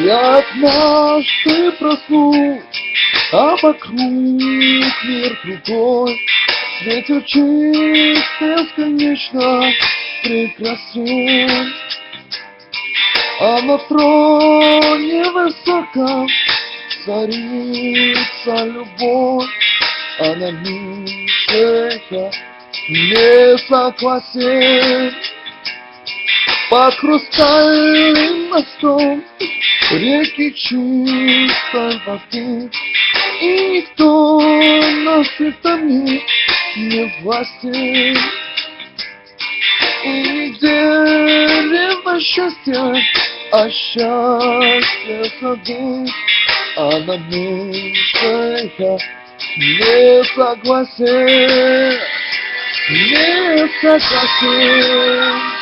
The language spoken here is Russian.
Я однажды проснусь, а вокруг мир другой. Ветер чист, бесконечно прекрасен, а на троне высоком царица любовь, а на низших я не согласен. Под хрустальным мостом реки чистой воды, и никто на этом не властен. И не дерево счастья, а счастье сады, а на меньшее я не согласен, не согласен.